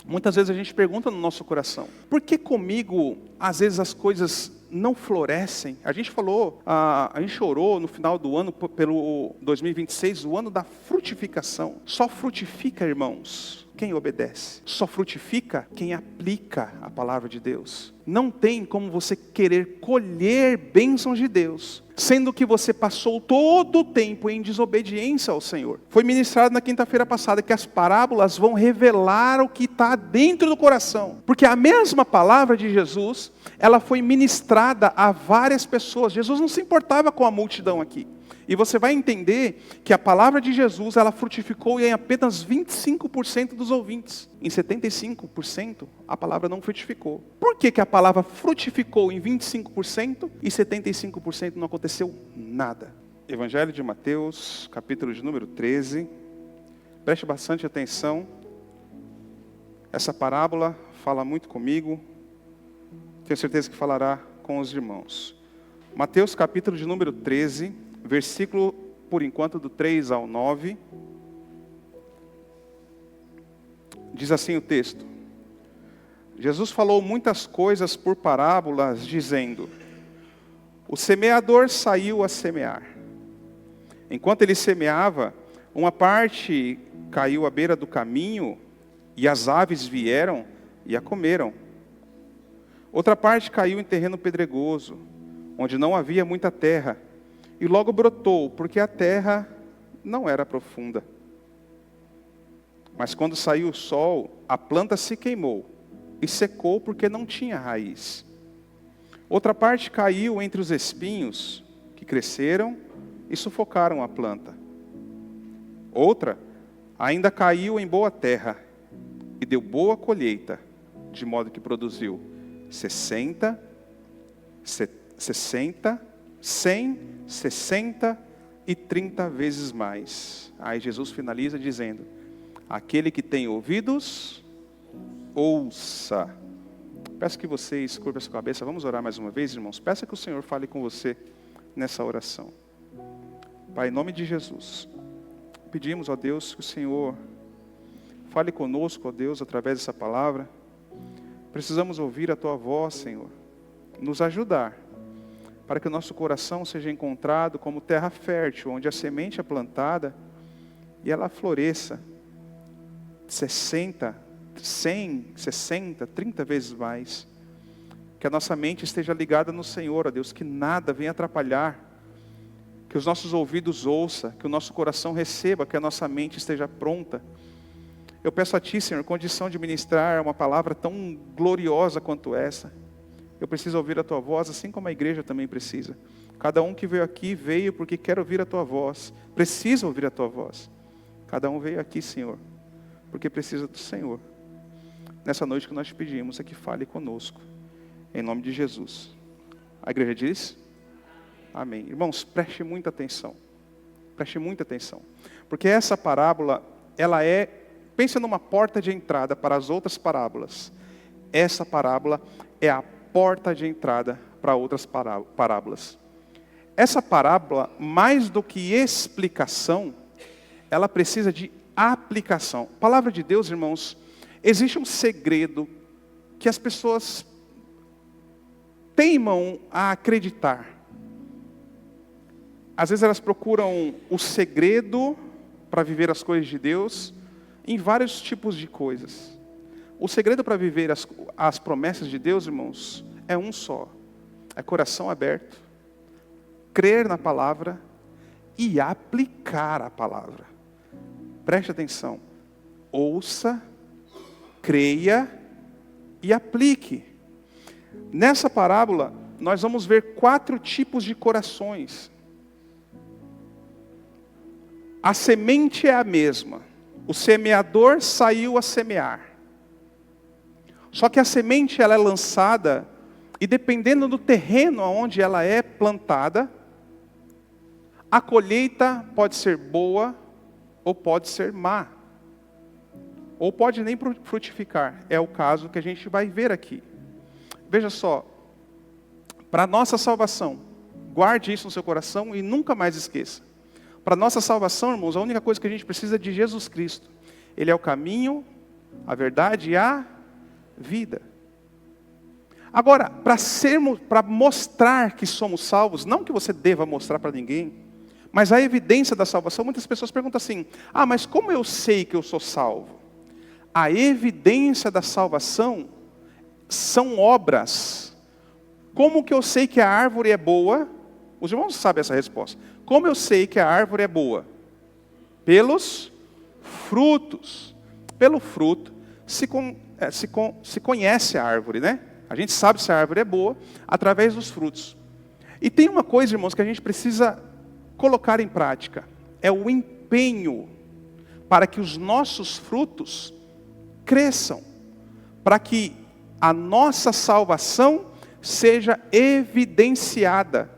Muitas vezes a gente pergunta no nosso coração, por que comigo, às vezes as coisas não florescem? A gente falou, a gente orou no final do ano, pelo 2026, o ano da frutificação. Só frutifica, irmãos, quem obedece. Só frutifica quem aplica a palavra de Deus. Não tem como você querer colher bênçãos de Deus, sendo que você passou todo o tempo em desobediência ao Senhor. Foi ministrado na quinta-feira passada que as parábolas vão revelar o que está dentro do coração. Porque a mesma palavra de Jesus, ela foi ministrada a várias pessoas. Jesus não se importava com a multidão aqui. E você vai entender que a palavra de Jesus, ela frutificou em apenas 25% dos ouvintes. Em 75%, a palavra não frutificou. Por que a palavra frutificou em 25% e 75% não aconteceu nada? Evangelho de Mateus, capítulo de número 13. Preste bastante atenção. Essa parábola fala muito comigo. Tenho certeza que falará com os irmãos. Mateus, capítulo de número 13. Versículo, por enquanto, do 3 ao 9. Diz assim o texto. Jesus falou muitas coisas por parábolas, dizendo: o semeador saiu a semear. Enquanto ele semeava, uma parte caiu à beira do caminho, e as aves vieram e a comeram. Outra parte caiu em terreno pedregoso, onde não havia muita terra, e logo brotou, porque a terra não era profunda. Mas quando saiu o sol, a planta se queimou e secou porque não tinha raiz. Outra parte caiu entre os espinhos, que cresceram e sufocaram a planta. Outra ainda caiu em boa terra e deu boa colheita, de modo que produziu 60, 100, 60 e 30 vezes mais. Aí Jesus finaliza dizendo: aquele que tem ouvidos, ouça. Peço que vocês curvem a sua cabeça. Vamos orar mais uma vez, irmãos. Peça que o Senhor fale com você nessa oração. Pai, em nome de Jesus, pedimos, ó Deus, que o Senhor fale conosco, ó Deus, através dessa palavra. Precisamos ouvir a Tua voz, Senhor. Nos ajudar, para que o nosso coração seja encontrado como terra fértil, onde a semente é plantada e ela floresça 60, 100, 60, 30 vezes mais. Que a nossa mente esteja ligada no Senhor, ó Deus, que nada venha atrapalhar, que os nossos ouvidos ouçam, que o nosso coração receba, que a nossa mente esteja pronta. Eu peço a Ti, Senhor, condição de ministrar uma palavra tão gloriosa quanto essa. Eu preciso ouvir a Tua voz, assim como a igreja também precisa. Cada um que veio aqui, veio porque quer ouvir a Tua voz. Precisa ouvir a Tua voz. Cada um veio aqui, Senhor, porque precisa do Senhor. Nessa noite que nós te pedimos é que fale conosco. Em nome de Jesus. A igreja diz? Amém. Irmãos, preste muita atenção. Preste muita atenção. Porque essa parábola, ela pensa numa porta de entrada para as outras parábolas. Essa parábola é a porta de entrada para outras parábolas. Essa parábola, mais do que explicação, ela precisa de aplicação. A palavra de Deus, irmãos, existe um segredo que as pessoas teimam a acreditar. Às vezes elas procuram o segredo para viver as coisas de Deus em vários tipos de coisas. O segredo para viver as promessas de Deus, irmãos, é um só. É coração aberto, crer na palavra e aplicar a palavra. Preste atenção. Ouça, creia e aplique. Nessa parábola, nós vamos ver 4 tipos de corações. A semente é a mesma. O semeador saiu a semear. Só que a semente ela é lançada e dependendo do terreno onde ela é plantada, a colheita pode ser boa ou pode ser má. Ou pode nem frutificar. É o caso que a gente vai ver aqui. Veja só, para a nossa salvação, guarde isso no seu coração e nunca mais esqueça. Para a nossa salvação, irmãos, a única coisa que a gente precisa é de Jesus Cristo. Ele é o caminho, a verdade e a vida. Agora, para mostrar que somos salvos, não que você deva mostrar para ninguém, mas a evidência da salvação, muitas pessoas perguntam assim: mas como eu sei que eu sou salvo? A evidência da salvação são obras. Como que eu sei que a árvore é boa? Os irmãos sabem essa resposta. Como eu sei que a árvore é boa? Pelos frutos. Pelo fruto se conhece a árvore, né? A gente sabe se a árvore é boa através dos frutos. E tem uma coisa, irmãos, que a gente precisa colocar em prática. É o empenho para que os nossos frutos cresçam. Para que a nossa salvação seja evidenciada.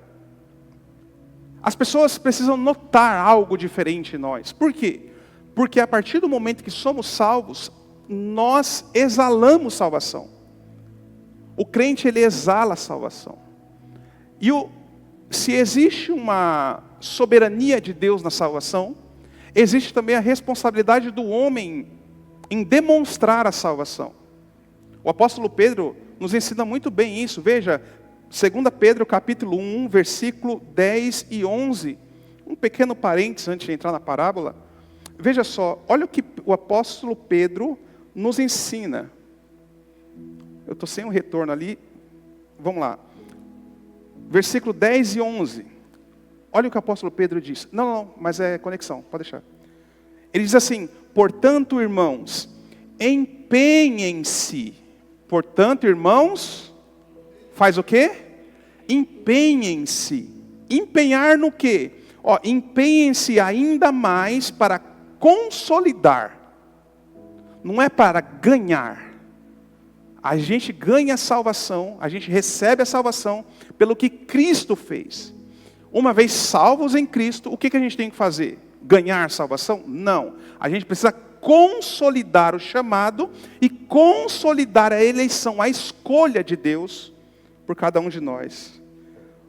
As pessoas precisam notar algo diferente em nós. Por quê? Porque a partir do momento que somos salvos, nós exalamos salvação. O crente, ele exala a salvação. E se existe uma soberania de Deus na salvação, existe também a responsabilidade do homem em demonstrar a salvação. O apóstolo Pedro nos ensina muito bem isso. Veja, 2 Pedro capítulo 1, versículo 10 e 11. Um pequeno parênteses antes de entrar na parábola. Veja só, olha o que o apóstolo Pedro nos ensina. Eu estou sem um retorno ali. Vamos lá. Versículo 10 e 11. Olha o que o apóstolo Pedro diz. Não, mas é conexão, pode deixar. Ele diz assim: portanto, irmãos, empenhem-se. Portanto, irmãos, faz o quê? Empenhem-se. Empenhar no quê? Empenhem-se ainda mais para consolidar. Não é para ganhar. A gente ganha a salvação, a gente recebe a salvação pelo que Cristo fez. Uma vez salvos em Cristo, o que a gente tem que fazer? Ganhar salvação? Não. A gente precisa consolidar o chamado e consolidar a eleição, a escolha de Deus por cada um de nós.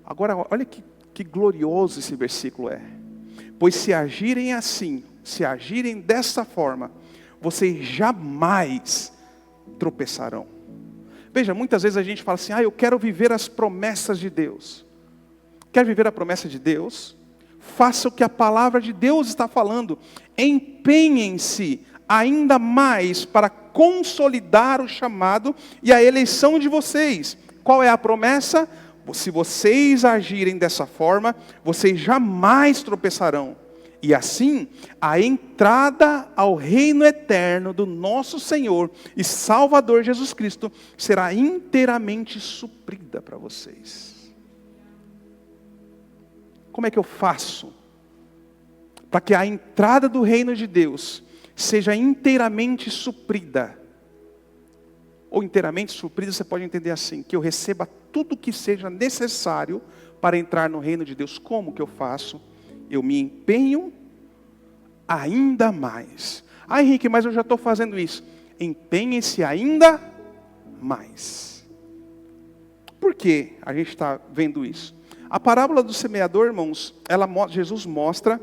Agora, olha que glorioso esse versículo é. Pois se agirem assim, se agirem dessa forma, vocês jamais tropeçarão. Veja, muitas vezes a gente fala assim: eu quero viver as promessas de Deus. Quer viver a promessa de Deus? Faça o que a palavra de Deus está falando. Empenhem-se ainda mais para consolidar o chamado e a eleição de vocês. Qual é a promessa? Se vocês agirem dessa forma, vocês jamais tropeçarão. E assim, a entrada ao reino eterno do nosso Senhor e Salvador Jesus Cristo será inteiramente suprida para vocês. Como é que eu faço para que a entrada do reino de Deus seja inteiramente suprida? Ou inteiramente suprida, você pode entender assim: que eu receba tudo que seja necessário para entrar no reino de Deus. Como que eu faço? Eu me empenho ainda mais. Henrique, mas eu já estou fazendo isso. Empenhe-se ainda mais. Por que a gente está vendo isso? A parábola do semeador, irmãos, Jesus mostra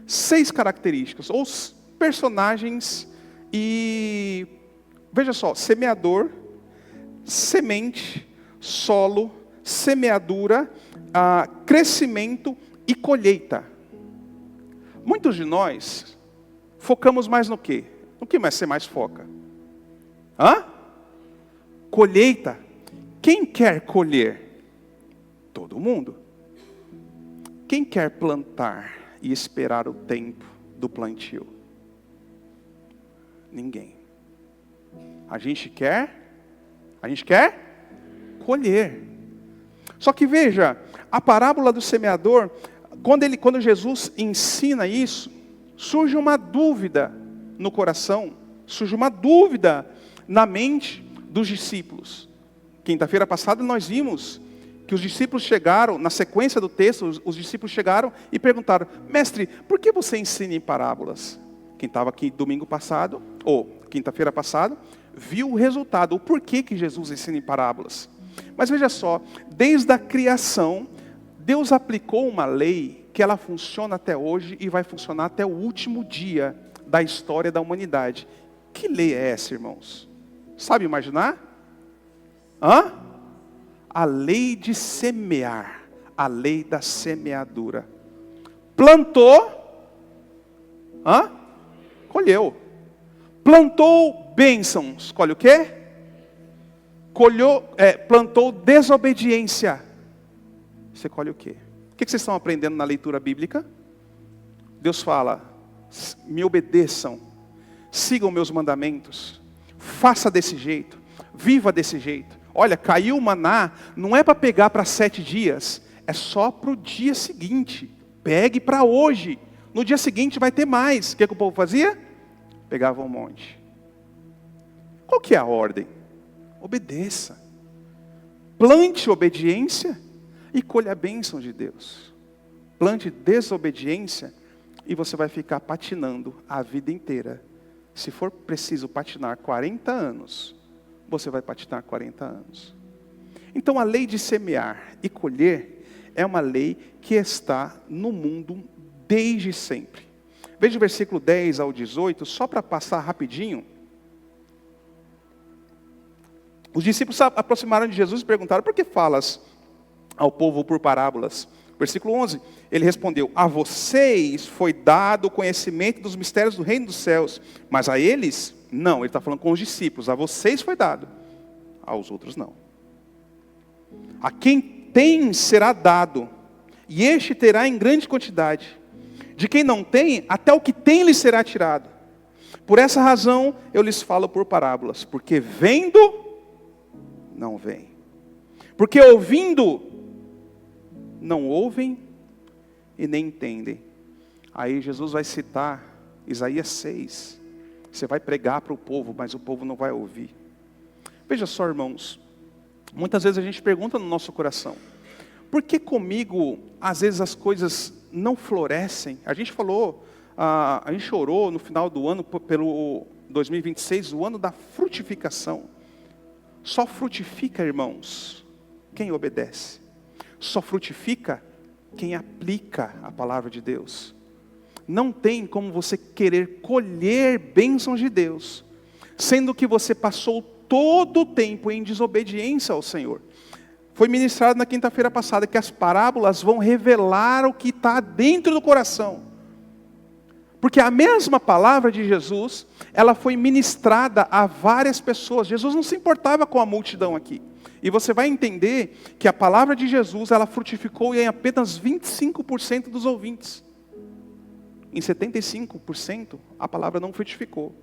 6 características, ou personagens, e veja só: semeador, semente, solo, semeadura, crescimento e colheita. Muitos de nós focamos mais no quê? No que você mais foca? Colheita. Quem quer colher? Todo mundo. Quem quer plantar e esperar o tempo do plantio? Ninguém. A gente quer colher. Só que veja, a parábola do semeador, quando Jesus ensina isso, surge uma dúvida no coração, surge uma dúvida na mente dos discípulos. Quinta-feira passada nós vimos que os discípulos chegaram, na sequência do texto, os discípulos chegaram e perguntaram: mestre, por que você ensina em parábolas? Quem estava aqui domingo passado, ou quinta-feira passada, viu o resultado, o porquê que Jesus ensina em parábolas. Mas veja só, desde a criação, Deus aplicou uma lei que ela funciona até hoje e vai funcionar até o último dia da história da humanidade. Que lei é essa, irmãos? Sabe imaginar? Hã? A lei de semear. A lei da semeadura. Plantou. Hã? Colheu. Plantou bênçãos. Colhe o quê? Plantou desobediência. Você colhe o quê? O que vocês estão aprendendo na leitura bíblica? Deus fala, me obedeçam, sigam meus mandamentos, faça desse jeito, viva desse jeito. Olha, caiu o maná, não é para pegar para 7 dias, é só para o dia seguinte. Pegue para hoje, no dia seguinte vai ter mais. O que o povo fazia? Pegava um monte. Qual que é a ordem? Obedeça. Plante obediência e colha a bênção de Deus. Plante desobediência e você vai ficar patinando a vida inteira. Se for preciso patinar 40 anos, você vai patinar 40 anos. Então a lei de semear e colher é uma lei que está no mundo desde sempre. Veja o versículo 10 ao 18, só para passar rapidinho. Os discípulos se aproximaram de Jesus e perguntaram, por que falas ao povo por parábolas? Versículo 11, ele respondeu, a vocês foi dado o conhecimento dos mistérios do reino dos céus, mas a eles, não, ele está falando com os discípulos, a vocês foi dado, aos outros não. A quem tem será dado, e este terá em grande quantidade. De quem não tem, até o que tem lhe será tirado. Por essa razão eu lhes falo por parábolas, porque vendo, não veem. Porque ouvindo, não ouvem e nem entendem. Aí Jesus vai citar Isaías 6. Você vai pregar para o povo, mas o povo não vai ouvir. Veja só, irmãos. Muitas vezes a gente pergunta no nosso coração, por que comigo, às vezes as coisas não florescem? A gente falou, a gente orou no final do ano, pelo 2026, o ano da frutificação. Só frutifica, irmãos, quem obedece. Só frutifica quem aplica a palavra de Deus. Não tem como você querer colher bênçãos de Deus, sendo que você passou todo o tempo em desobediência ao Senhor. Foi ministrado na quinta-feira passada que as parábolas vão revelar o que está dentro do coração. Porque a mesma palavra de Jesus, ela foi ministrada a várias pessoas. Jesus não se importava com a multidão aqui. E você vai entender que a palavra de Jesus, ela frutificou em apenas 25% dos ouvintes. Em 75%, a palavra não frutificou.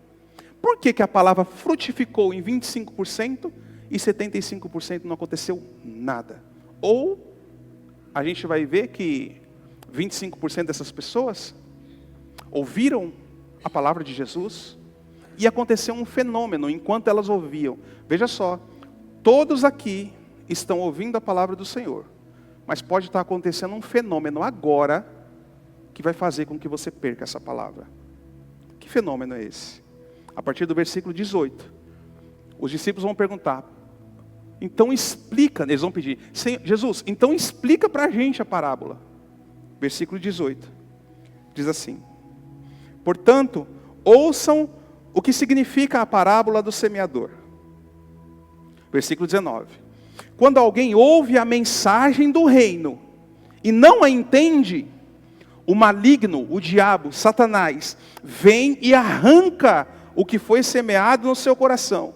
Por que a palavra frutificou em 25% e 75% não aconteceu nada? Ou a gente vai ver que 25% dessas pessoas ouviram a palavra de Jesus e aconteceu um fenômeno enquanto elas ouviam. Veja só, todos aqui estão ouvindo a palavra do Senhor, mas pode estar acontecendo um fenômeno agora que vai fazer com que você perca essa palavra. Que fenômeno é esse? A partir do versículo 18, os discípulos vão perguntar, então explica, eles vão pedir, Jesus, então explica para a gente a parábola. Versículo 18, diz assim, portanto, ouçam o que significa a parábola do semeador. Versículo 19, quando alguém ouve a mensagem do reino e não a entende, o maligno, o diabo, Satanás, vem e arranca o que foi semeado no seu coração.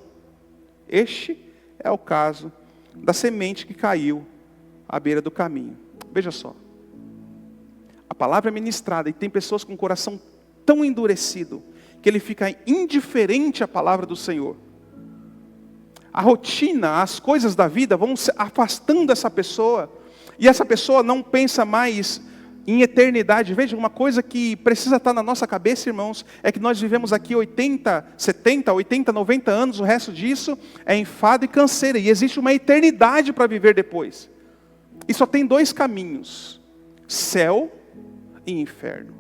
Este é o caso da semente que caiu à beira do caminho. Veja só. A palavra é ministrada e tem pessoas com o coração tão endurecido que ele fica indiferente à palavra do Senhor. A rotina, as coisas da vida vão se afastando essa pessoa. E essa pessoa não pensa mais em eternidade. Veja, uma coisa que precisa estar na nossa cabeça, irmãos, é que nós vivemos aqui 80, 70, 80, 90 anos, o resto disso é enfado e canseira, e existe uma eternidade para viver depois. E só tem 2 caminhos, céu e inferno.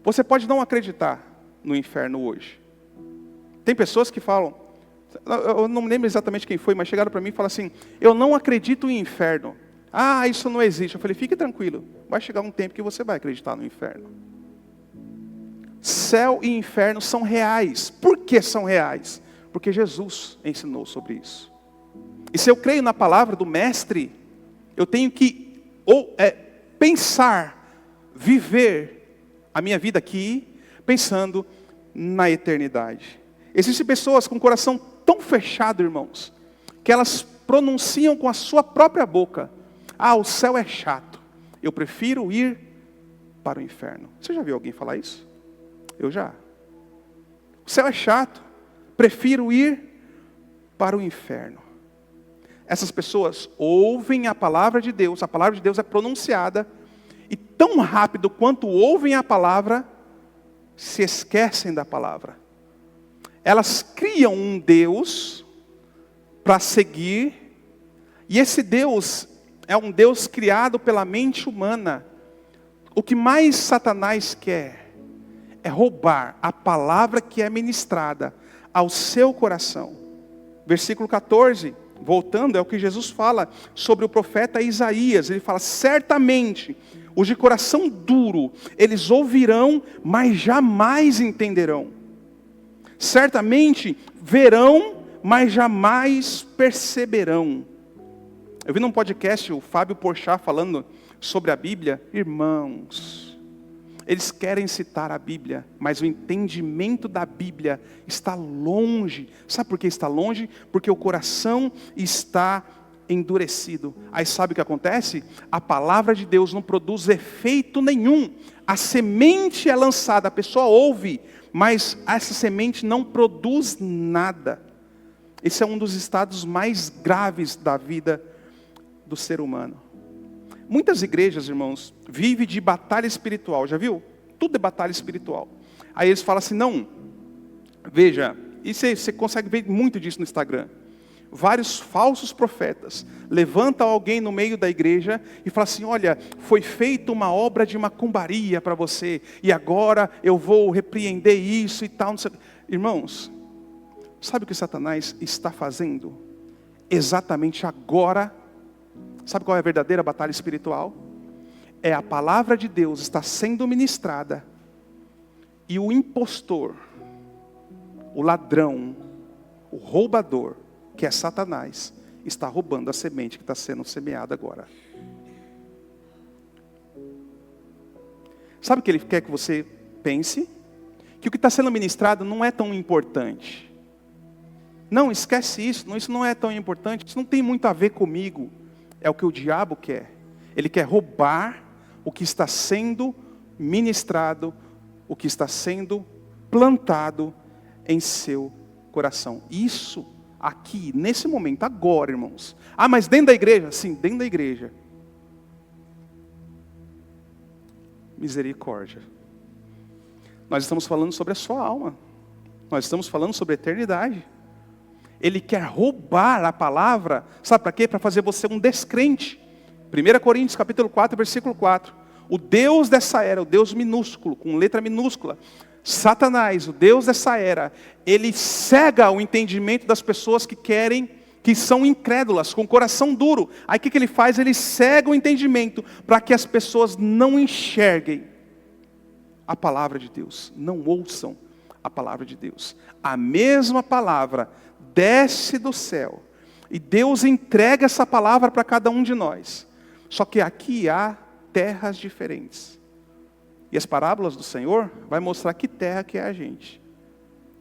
Você pode não acreditar no inferno hoje. Tem pessoas que falam, eu não me lembro exatamente quem foi, mas chegaram para mim e falaram assim, eu não acredito em inferno. Ah, isso não existe. Eu falei, fique tranquilo. Vai chegar um tempo que você vai acreditar no inferno. Céu e inferno são reais. Por que são reais? Porque Jesus ensinou sobre isso. E se eu creio na palavra do Mestre, eu tenho que pensar, viver a minha vida aqui, pensando na eternidade. Existem pessoas com o coração tão fechado, irmãos, que elas pronunciam com a sua própria boca: o céu é chato, eu prefiro ir para o inferno. Você já viu alguém falar isso? Eu já. O céu é chato, prefiro ir para o inferno. Essas pessoas ouvem a palavra de Deus é pronunciada, e tão rápido quanto ouvem a palavra, se esquecem da palavra. Elas criam um Deus para seguir, e esse Deus é um Deus criado pela mente humana. O que mais Satanás quer é roubar a palavra que é ministrada ao seu coração. Versículo 14, voltando, é o que Jesus fala sobre o profeta Isaías. Ele fala: certamente os de coração duro, eles ouvirão, mas jamais entenderão. Certamente verão, mas jamais perceberão. Eu vi num podcast o Fábio Porchat falando sobre a Bíblia. Irmãos, eles querem citar a Bíblia, mas o entendimento da Bíblia está longe. Sabe por que está longe? Porque o coração está endurecido. Aí sabe o que acontece? A palavra de Deus não produz efeito nenhum. A semente é lançada, a pessoa ouve, mas essa semente não produz nada. Esse é um dos estados mais graves da vida do ser humano. Muitas igrejas, irmãos, vivem de batalha espiritual, já viu? Tudo é batalha espiritual. Aí eles falam assim: não, veja, e você consegue ver muito disso no Instagram. Vários falsos profetas levantam alguém no meio da igreja e falam assim: olha, foi feita uma obra de macumbaria para você, e agora eu vou repreender isso e tal. Não sei. Irmãos, sabe o que Satanás está fazendo? Exatamente agora. Sabe qual é a verdadeira batalha espiritual? É a palavra de Deus está sendo ministrada, e o impostor, o ladrão, o roubador, que é Satanás, está roubando a semente que está sendo semeada agora. Sabe o que ele quer que você pense? Que o que está sendo ministrado não é tão importante. Não, esquece isso, isso não é tão importante, isso não tem muito a ver comigo. É o que o diabo quer. Ele quer roubar o que está sendo ministrado, o que está sendo plantado em seu coração. Isso aqui, nesse momento, agora, irmãos. Mas dentro da igreja? Sim, dentro da igreja. Misericórdia. Nós estamos falando sobre a sua alma. Nós estamos falando sobre a eternidade. Ele quer roubar a palavra, sabe para quê? Para fazer você um descrente. 1 Coríntios capítulo 4, versículo 4. O Deus dessa era, o Deus minúsculo, com letra minúscula, Satanás, o Deus dessa era, ele cega o entendimento das pessoas que são incrédulas, com coração duro. Aí o que ele faz? Ele cega o entendimento, para que as pessoas não enxerguem a palavra de Deus, não ouçam a palavra de Deus. A mesma palavra desce do céu, e Deus entrega essa palavra para cada um de nós. Só que aqui há terras diferentes. E as parábolas do Senhor vai mostrar que terra que é a gente.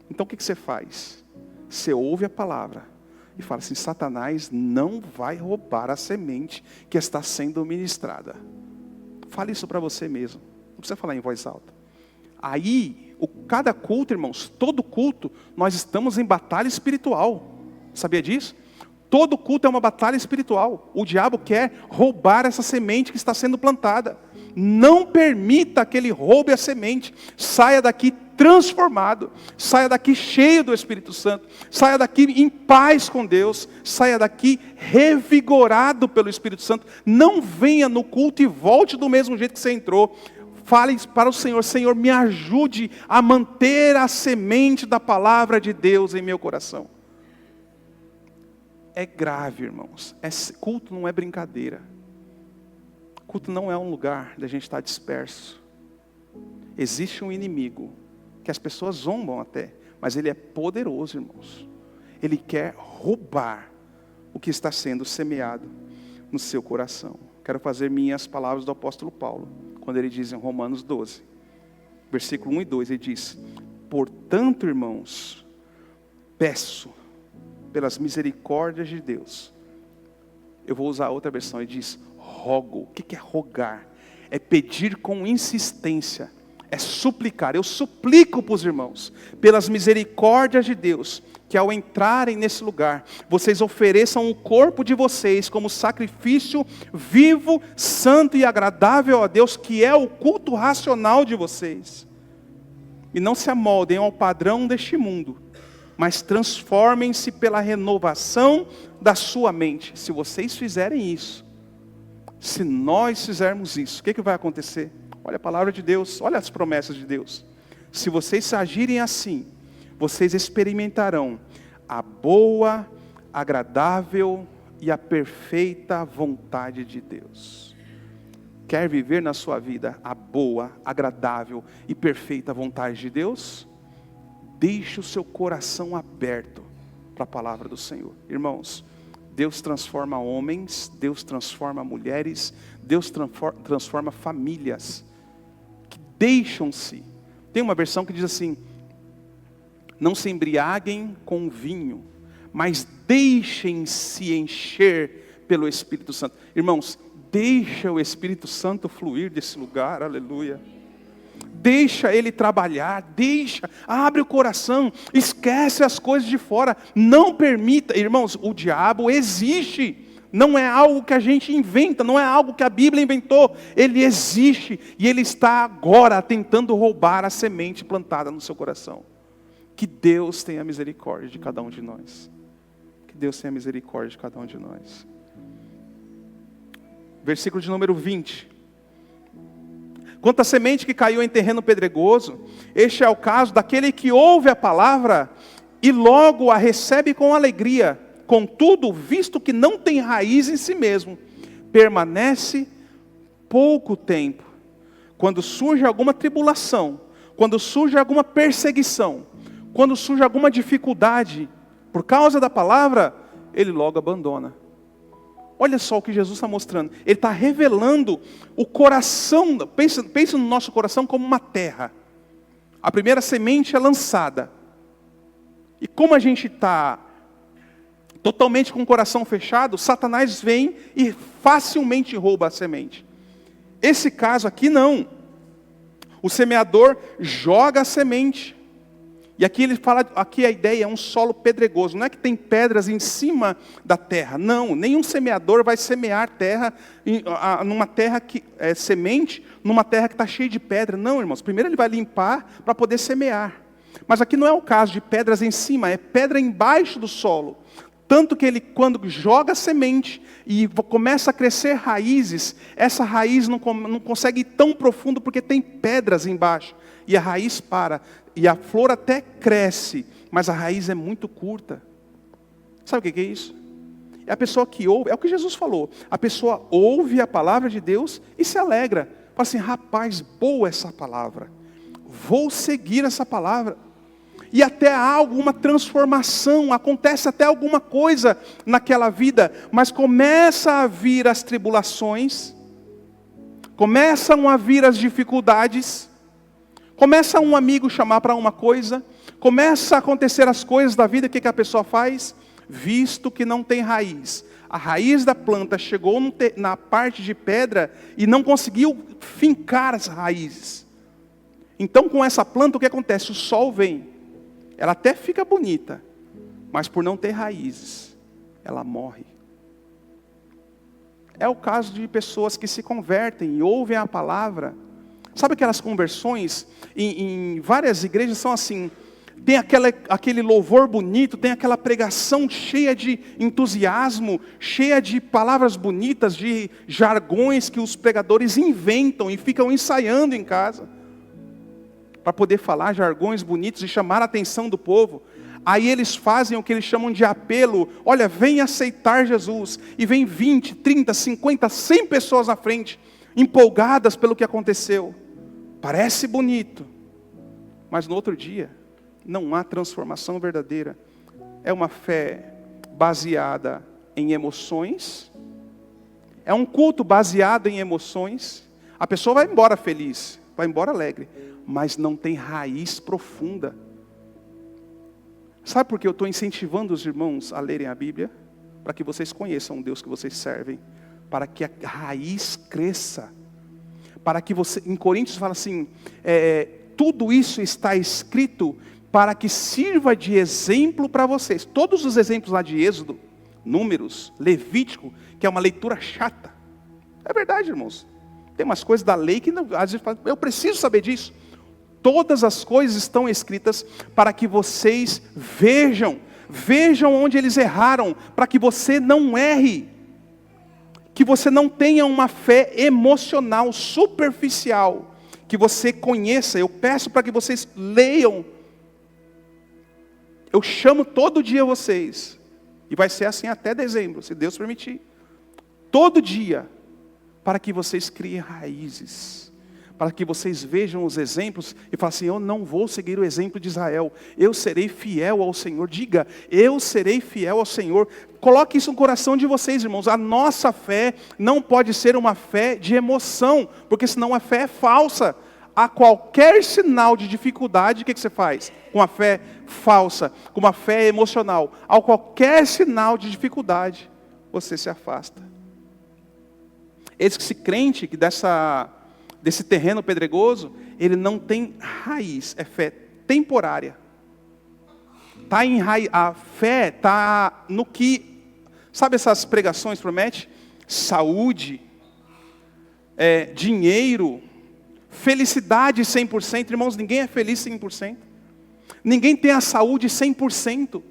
Então o que você faz? Você ouve a palavra e fala assim: Satanás não vai roubar a semente que está sendo ministrada. Fale isso para você mesmo. Não precisa falar em voz alta. Aí, cada culto, irmãos, todo culto, nós estamos em batalha espiritual. Sabia disso? Todo culto é uma batalha espiritual. O diabo quer roubar essa semente que está sendo plantada. Não permita que ele roube a semente. Saia daqui transformado. Saia daqui cheio do Espírito Santo. Saia daqui em paz com Deus. Saia daqui revigorado pelo Espírito Santo. Não venha no culto e volte do mesmo jeito que você entrou. Fale para o Senhor: Senhor, me ajude a manter a semente da palavra de Deus em meu coração. É grave, irmãos. Culto não é brincadeira. Culto não é um lugar da gente estar disperso. Existe um inimigo que as pessoas zombam até, mas ele é poderoso, irmãos. Ele quer roubar o que está sendo semeado no seu coração. Quero fazer minhas palavras do apóstolo Paulo, quando ele diz em Romanos 12, versículo 1 e 2, ele diz: portanto, irmãos, peço, pelas misericórdias de Deus. Eu vou usar outra versão, ele diz rogo. O que é rogar? É pedir com insistência, é suplicar. Eu suplico para os irmãos, pelas misericórdias de Deus, que ao entrarem nesse lugar, vocês ofereçam o corpo de vocês como sacrifício vivo, santo e agradável a Deus, que é o culto racional de vocês. E não se amoldem ao padrão deste mundo, mas transformem-se pela renovação da sua mente. Se vocês fizerem isso, se nós fizermos isso, o que vai acontecer? Olha a palavra de Deus, olha as promessas de Deus. Se vocês agirem assim, vocês experimentarão a boa, agradável e a perfeita vontade de Deus. Quer viver na sua vida a boa, agradável e perfeita vontade de Deus? Deixe o seu coração aberto para a palavra do Senhor. Irmãos, Deus transforma homens, Deus transforma mulheres, Deus transforma famílias que deixam-se. Tem uma versão que diz assim: não se embriaguem com vinho, mas deixem-se encher pelo Espírito Santo. Irmãos, deixa o Espírito Santo fluir desse lugar, aleluia. Deixa Ele trabalhar, abre o coração, esquece as coisas de fora, não permita. Irmãos, o diabo existe, não é algo que a gente inventa, não é algo que a Bíblia inventou, ele existe, e ele está agora tentando roubar a semente plantada no seu coração. Que Deus tenha misericórdia de cada um de nós, que Deus tenha misericórdia de cada um de nós. Versículo de número 20. Quanto à semente que caiu em terreno pedregoso, este é o caso daquele que ouve a palavra e logo a recebe com alegria. Contudo, visto que não tem raiz em si mesmo, permanece pouco tempo. Quando surge alguma tribulação, quando surge alguma perseguição, quando surge alguma dificuldade, por causa da palavra, ele logo abandona. Olha só o que Jesus está mostrando. Ele está revelando o coração. Pensa no nosso coração como uma terra. A primeira semente é lançada. E como a gente está totalmente com o coração fechado, Satanás vem e facilmente rouba a semente. Esse caso aqui não. O semeador joga a semente. E aqui ele fala, aqui a ideia é um solo pedregoso. Não é que tem pedras em cima da terra. Não, nenhum semeador vai semear terra numa terra que é semente, numa terra que está cheia de pedra. Não, irmãos. Primeiro ele vai limpar para poder semear. Mas aqui não é o caso de pedras em cima, é pedra embaixo do solo. Tanto que ele, quando joga a semente e começa a crescer raízes, essa raiz não consegue ir tão profundo porque tem pedras embaixo. E a raiz para. E a flor até cresce, mas a raiz é muito curta. Sabe o que é isso? É a pessoa que ouve, é o que Jesus falou. A pessoa ouve a palavra de Deus e se alegra. Fala assim, rapaz, boa essa palavra. Vou seguir essa palavra. E até há alguma transformação, acontece até alguma coisa naquela vida. Mas começa a vir as tribulações, começam a vir as dificuldades. Começa um amigo chamar para uma coisa, começa a acontecer as coisas da vida, o que a pessoa faz? Visto que não tem raiz. A raiz da planta chegou na parte de pedra e não conseguiu fincar as raízes. Então com essa planta o que acontece? O sol vem, ela até fica bonita, mas por não ter raízes, ela morre. É o caso de pessoas que se convertem e ouvem a palavra. Sabe aquelas conversões em várias igrejas são assim, tem aquele louvor bonito, tem aquela pregação cheia de entusiasmo, cheia de palavras bonitas, de jargões que os pregadores inventam e ficam ensaiando em casa, para poder falar jargões bonitos e chamar a atenção do povo. Aí eles fazem o que eles chamam de apelo, olha, vem aceitar Jesus, e vem 20, 30, 50, 100 pessoas na frente, empolgadas pelo que aconteceu. Parece bonito, mas no outro dia não há transformação verdadeira. É uma fé baseada em emoções, é um culto baseado em emoções. A pessoa vai embora feliz, vai embora alegre, mas não tem raiz profunda. Sabe por que eu estou incentivando os irmãos a lerem a Bíblia? Para que vocês conheçam o Deus que vocês servem, para que a raiz cresça, para que você, em Coríntios fala assim, tudo isso está escrito para que sirva de exemplo para vocês. Todos os exemplos lá de Êxodo, Números, Levítico, que é uma leitura chata. É verdade, irmãos. Tem umas coisas da lei que às vezes eu preciso saber disso. Todas as coisas estão escritas para que vocês vejam onde eles erraram, para que você não erre. Que você não tenha uma fé emocional, superficial, que você conheça. Eu peço para que vocês leiam. Eu chamo todo dia vocês, e vai ser assim até dezembro, se Deus permitir. Todo dia, para que vocês criem raízes, para que vocês vejam os exemplos e falem assim, eu não vou seguir o exemplo de Israel, eu serei fiel ao Senhor. Diga, eu serei fiel ao Senhor. Coloque isso no coração de vocês, irmãos. A nossa fé não pode ser uma fé de emoção, porque senão a fé é falsa. A qualquer sinal de dificuldade, o que você faz? Com a fé falsa, com uma fé emocional. A qualquer sinal de dificuldade, você se afasta. Esse crente que desse terreno pedregoso, ele não tem raiz, é fé temporária. A fé está no que, sabe essas pregações promete? Saúde, dinheiro, felicidade 100%. Irmãos, ninguém é feliz 100%. Ninguém tem a saúde 100%.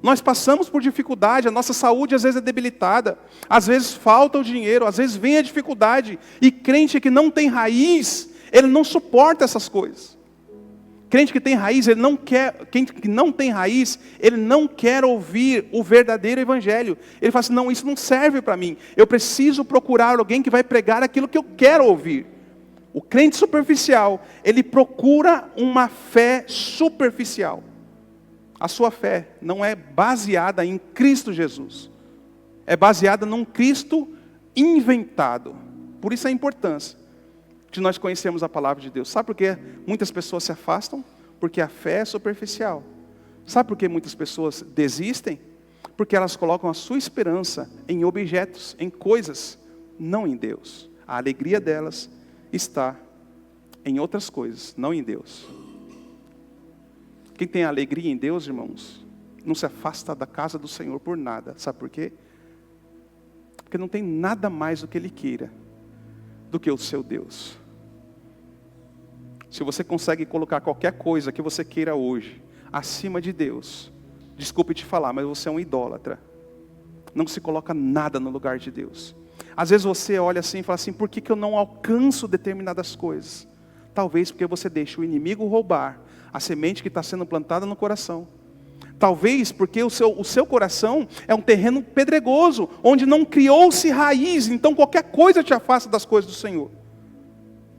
Nós passamos por dificuldade, a nossa saúde às vezes é debilitada, às vezes falta o dinheiro, às vezes vem a dificuldade. E crente que não tem raiz, ele não suporta essas coisas. Crente que tem raiz, ele não quer, quem não tem raiz, ele não quer ouvir o verdadeiro evangelho. Ele fala assim, não, isso não serve para mim. Eu preciso procurar alguém que vai pregar aquilo que eu quero ouvir. O crente superficial, ele procura uma fé superficial. A sua fé não é baseada em Cristo Jesus. É baseada num Cristo inventado. Por isso a importância de nós conhecermos a palavra de Deus. Sabe por que muitas pessoas se afastam? Porque a fé é superficial. Sabe por que muitas pessoas desistem? Porque elas colocam a sua esperança em objetos, em coisas, não em Deus. A alegria delas está em outras coisas, não em Deus. Quem tem alegria em Deus, irmãos, não se afasta da casa do Senhor por nada. Sabe por quê? Porque não tem nada mais do que Ele queira do que o seu Deus. Se você consegue colocar qualquer coisa que você queira hoje acima de Deus, desculpe te falar, mas você é um idólatra. Não se coloca nada no lugar de Deus. Às vezes você olha assim e fala assim, por que eu não alcanço determinadas coisas? Talvez porque você deixa o inimigo roubar a semente que está sendo plantada no coração. Talvez porque o seu coração é um terreno pedregoso, onde não criou-se raiz, então qualquer coisa te afasta das coisas do Senhor.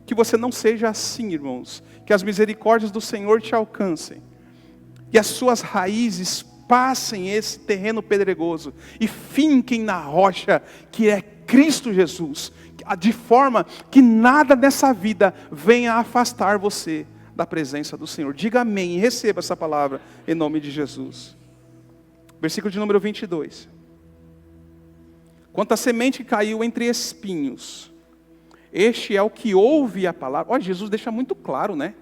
Que você não seja assim, irmãos. Que as misericórdias do Senhor te alcancem. E as suas raízes passem esse terreno pedregoso e finquem na rocha que é Cristo Jesus. De forma que nada nessa vida venha afastar você da presença do Senhor. Diga amém e receba essa palavra em nome de Jesus. Versículo de número 22. Quanto à semente que caiu entre espinhos, este é o que ouve a palavra. Olha, Jesus deixa muito claro, né?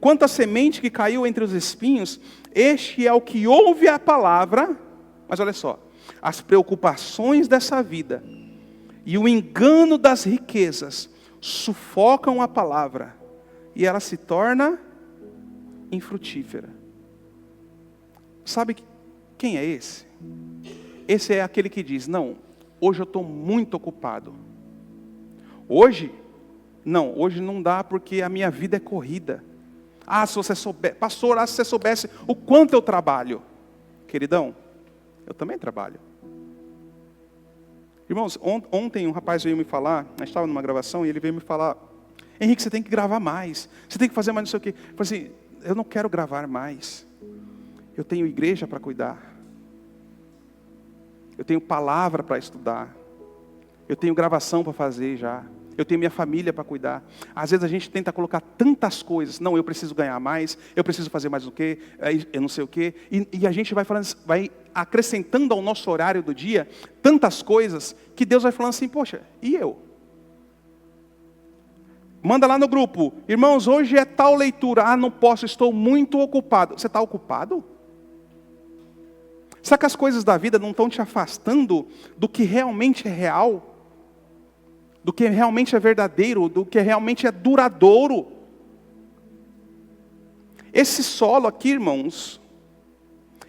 Quanto à semente que caiu entre os espinhos, este é o que ouve a palavra. Mas olha só, as preocupações dessa vida e o engano das riquezas sufocam a palavra e ela se torna infrutífera. Sabe quem é esse? Esse é aquele que diz, não, hoje eu estou muito ocupado. Hoje não dá porque a minha vida é corrida. Ah, se você soubesse, pastor, se você soubesse o quanto eu trabalho. Queridão, eu também trabalho. Irmãos, ontem um rapaz veio me falar, nós estávamos numa gravação e ele veio me falar, Henrique, você tem que gravar mais. Você tem que fazer mais não sei o quê. Eu falei assim, eu não quero gravar mais. Eu tenho igreja para cuidar. Eu tenho palavra para estudar. Eu tenho gravação para fazer já. Eu tenho minha família para cuidar. Às vezes a gente tenta colocar tantas coisas. Não, eu preciso ganhar mais. Eu preciso fazer mais o quê? Eu não sei o quê. E a gente vai falando, vai acrescentando ao nosso horário do dia tantas coisas que Deus vai falando assim, poxa, e eu? Manda lá no grupo, irmãos, hoje é tal leitura. Ah, não posso, estou muito ocupado. Você está ocupado? Será que as coisas da vida não estão te afastando do que realmente é real? Do que realmente é verdadeiro? Do que realmente é duradouro? Esse solo aqui, irmãos,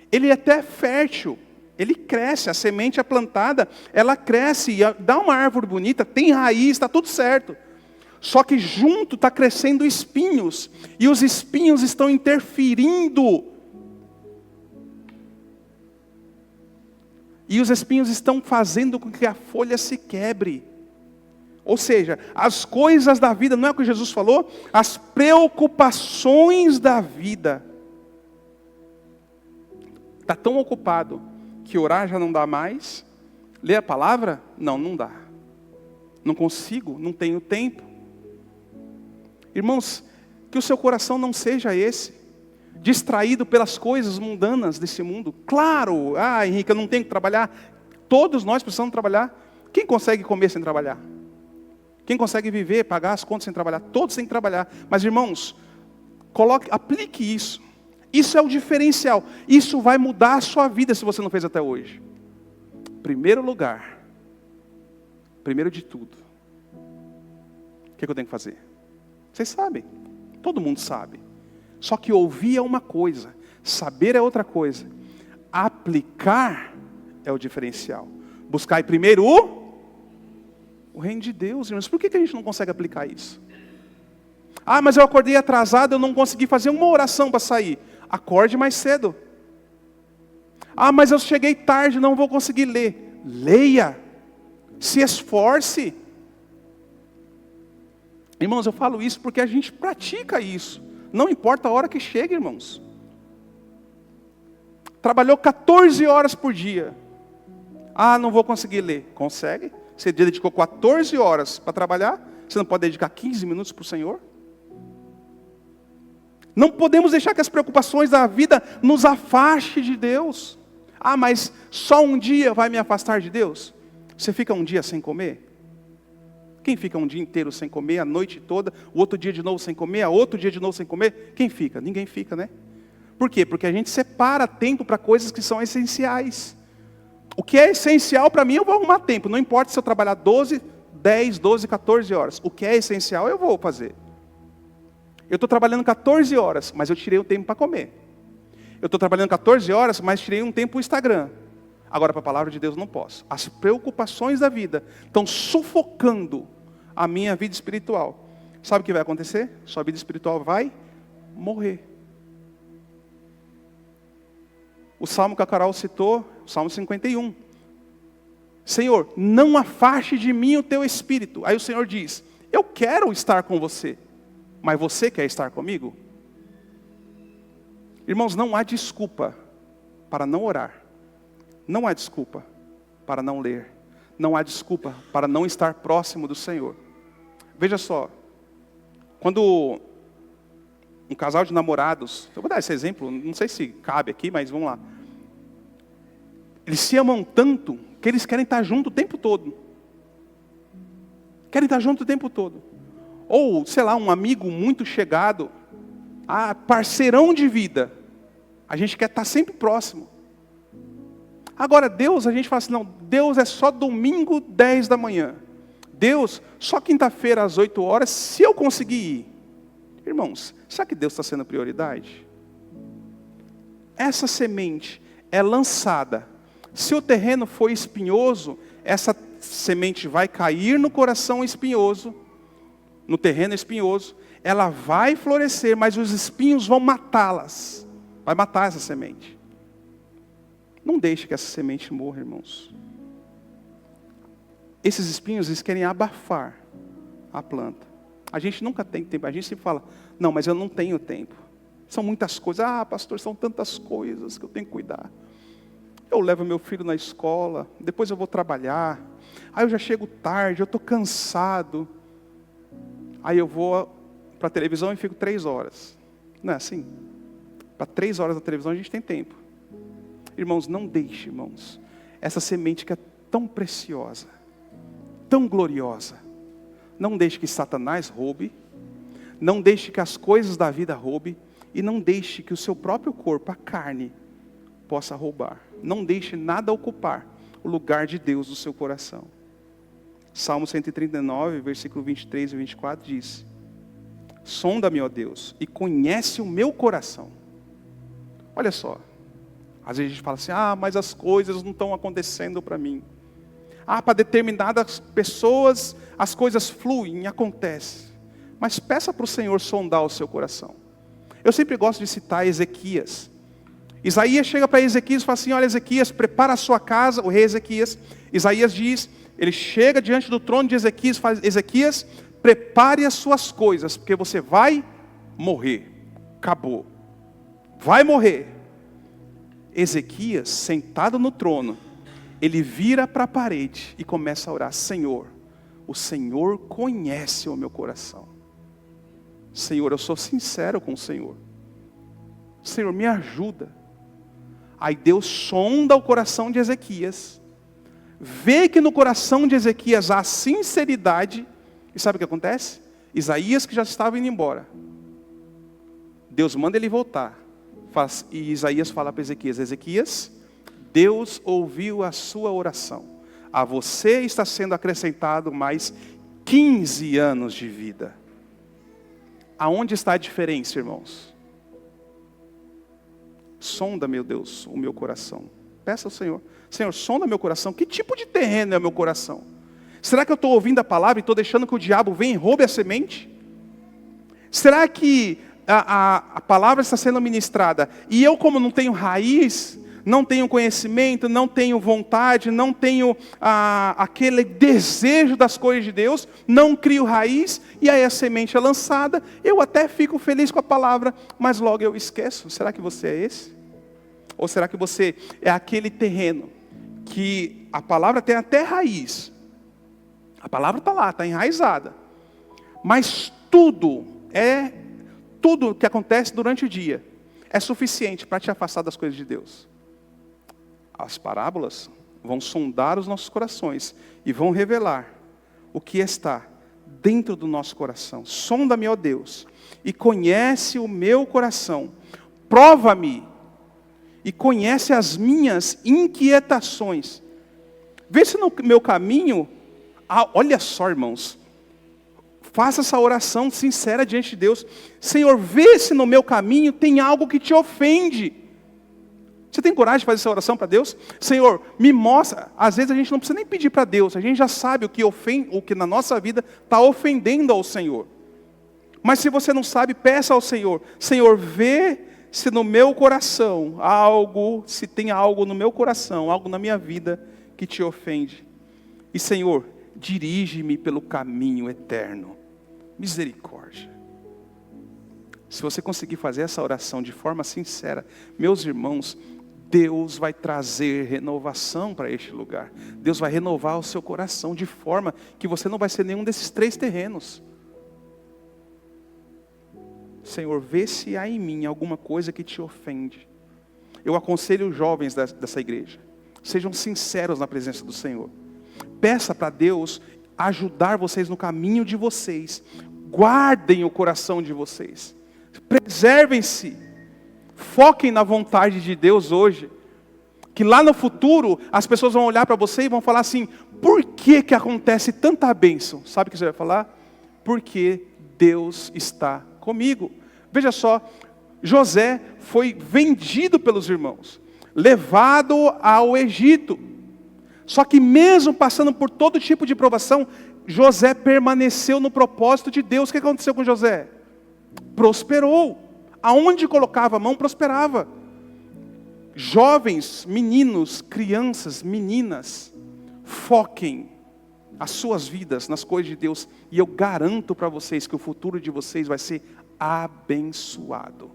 ele é até fértil. Ele cresce, a semente é plantada, ela cresce, dá uma árvore bonita, tem raiz, está tudo certo. Só que junto está crescendo espinhos. E os espinhos estão interferindo. E os espinhos estão fazendo com que a folha se quebre. Ou seja, as coisas da vida, não é o que Jesus falou? As preocupações da vida. Está tão ocupado que orar já não dá mais. Ler a palavra? Não, não dá. Não consigo, não tenho tempo. Irmãos, que o seu coração não seja esse, distraído pelas coisas mundanas desse mundo. Claro, Henrique, eu não tenho que trabalhar. Todos nós precisamos trabalhar. Quem consegue comer sem trabalhar? Quem consegue viver, pagar as contas sem trabalhar? Todos têm que trabalhar. Mas irmãos, aplique isso. Isso é o diferencial. Isso vai mudar a sua vida se você não fez até hoje. Primeiro lugar, primeiro de tudo, o que eu tenho que fazer? Vocês sabem, todo mundo sabe. Só que ouvir é uma coisa, saber é outra coisa. Aplicar é o diferencial. Buscar primeiro o reino de Deus, irmãos. Por que a gente não consegue aplicar isso? Ah, mas eu acordei atrasado, eu não consegui fazer uma oração para sair. Acorde mais cedo. Ah, mas eu cheguei tarde, não vou conseguir ler. Leia. Se esforce. Irmãos, eu falo isso porque a gente pratica isso. Não importa a hora que chega, irmãos. Trabalhou 14 horas por dia. Ah, não vou conseguir ler. Consegue? Você dedicou 14 horas para trabalhar. Você não pode dedicar 15 minutos para o Senhor? Não podemos deixar que as preocupações da vida nos afaste de Deus. Ah, mas só um dia vai me afastar de Deus? Você fica um dia sem comer? Quem fica um dia inteiro sem comer, a noite toda, o outro dia de novo sem comer, outro dia de novo sem comer? Quem fica? Ninguém fica, né? Por quê? Porque a gente separa tempo para coisas que são essenciais. O que é essencial para mim, eu vou arrumar tempo. Não importa se eu trabalhar 10, 12, 14 horas. O que é essencial, eu vou fazer. Eu estou trabalhando 14 horas, mas eu tirei um tempo para comer. Eu estou trabalhando 14 horas, mas tirei um tempo para o Instagram. Agora, para a palavra de Deus, não posso. As preocupações da vida estão sufocando a minha vida espiritual. Sabe o que vai acontecer? Sua vida espiritual vai morrer. O salmo que a Carol citou, o salmo 51. Senhor, não afaste de mim o teu espírito. Aí o Senhor diz, eu quero estar com você. Mas você quer estar comigo? Irmãos, não há desculpa para não orar. Não há desculpa para não ler. Não há desculpa para não estar próximo do Senhor. Veja só. Quando um casal de namorados, eu vou dar esse exemplo, não sei se cabe aqui, mas vamos lá. Eles se amam tanto que eles querem estar junto o tempo todo. Querem estar junto o tempo todo. Ou, sei lá, um amigo muito chegado, parceirão de vida. A gente quer estar sempre próximo. Agora, Deus, a gente fala assim, não, Deus é só domingo 10 da manhã. Deus, só quinta-feira às 8 horas, se eu conseguir ir. Irmãos, será que Deus está sendo prioridade? Essa semente é lançada. Se o terreno for espinhoso, essa semente vai cair no coração espinhoso, no terreno espinhoso, ela vai florescer, mas os espinhos vão matá-las. Vai matar essa semente. Não deixe que essa semente morra, irmãos. Esses espinhos, eles querem abafar a planta. A gente nunca tem tempo. A gente sempre fala, não, mas eu não tenho tempo. São muitas coisas. Ah, pastor, são tantas coisas que eu tenho que cuidar. Eu levo meu filho na escola, depois eu vou trabalhar. Aí eu já chego tarde, eu estou cansado. Aí eu vou para a televisão e fico 3 horas. Não é assim? Para 3 horas na televisão a gente tem tempo. Irmãos, não deixe, irmãos, essa semente que é tão preciosa, tão gloriosa. Não deixe que Satanás roube. Não deixe que as coisas da vida roube. E não deixe que o seu próprio corpo, a carne, possa roubar. Não deixe nada ocupar o lugar de Deus no seu coração. Salmo 139, versículo 23 e 24 diz: sonda-me, ó Deus, e conhece o meu coração. Olha só. Às vezes a gente fala assim, mas as coisas não estão acontecendo para mim. Para determinadas pessoas as coisas fluem, acontecem. Mas peça para o Senhor sondar o seu coração. Eu sempre gosto de citar Ezequias. Isaías chega para Ezequias e fala assim, olha Ezequias, prepara a sua casa, o rei Ezequias. Isaías diz, ele chega diante do trono de Ezequias e fala, Ezequias, prepare as suas coisas, porque você vai morrer. Acabou. Vai morrer. Ezequias, sentado no trono, ele vira para a parede e começa a orar, Senhor, o Senhor conhece o meu coração. Senhor, eu sou sincero com o Senhor. Senhor, me ajuda. Aí Deus sonda o coração de Ezequias, vê que no coração de Ezequias há sinceridade, e sabe o que acontece? Isaías, que já estava indo embora, Deus manda ele voltar, e Isaías fala para Ezequias, Ezequias, Deus ouviu a sua oração, a você está sendo acrescentado mais 15 anos de vida. Aonde está a diferença, irmãos? Sonda, meu Deus, o meu coração. Peça ao Senhor. Senhor, sonda meu coração. Que tipo de terreno é o meu coração? Será que eu estou ouvindo a palavra e estou deixando que o diabo venha e roube a semente? Será que a palavra está sendo ministrada e eu, como não tenho raiz, não tenho conhecimento, não tenho vontade, não tenho aquele desejo das coisas de Deus, não crio raiz, e aí a semente é lançada, eu até fico feliz com a palavra, mas logo eu esqueço. Será que você é esse? Ou será que você é aquele terreno que a palavra tem até raiz? A palavra está lá, está enraizada, mas tudo que acontece durante o dia é suficiente para te afastar das coisas de Deus. As parábolas vão sondar os nossos corações e vão revelar o que está dentro do nosso coração. Sonda-me, ó Deus, e conhece o meu coração. Prova-me e conhece as minhas inquietações. Vê se no meu caminho, olha só, irmãos, faça essa oração sincera diante de Deus. Senhor, vê se no meu caminho tem algo que te ofende. Você tem coragem de fazer essa oração para Deus? Senhor, me mostra. Às vezes a gente não precisa nem pedir para Deus. A gente já sabe o que na nossa vida está ofendendo ao Senhor. Mas se você não sabe, peça ao Senhor. Senhor, vê se no meu coração se tem algo no meu coração, algo na minha vida que te ofende. E Senhor, dirige-me pelo caminho eterno. Misericórdia. Se você conseguir fazer essa oração de forma sincera, meus irmãos, Deus vai trazer renovação para este lugar. Deus vai renovar o seu coração de forma que você não vai ser nenhum desses 3 terrenos. Senhor, vê se há em mim alguma coisa que te ofende. Eu aconselho os jovens dessa igreja. Sejam sinceros na presença do Senhor. Peça para Deus ajudar vocês no caminho de vocês. Guardem o coração de vocês. Preservem-se. Foquem na vontade de Deus hoje. Que lá no futuro, as pessoas vão olhar para você e vão falar assim, por que acontece tanta bênção? Sabe o que você vai falar? Porque Deus está comigo. Veja só, José foi vendido pelos irmãos, levado ao Egito. Só que mesmo passando por todo tipo de provação, José permaneceu no propósito de Deus. O que aconteceu com José? Prosperou. Aonde colocava a mão, prosperava. Jovens, meninos, crianças, meninas, foquem as suas vidas nas coisas de Deus, e eu garanto para vocês que o futuro de vocês vai ser abençoado.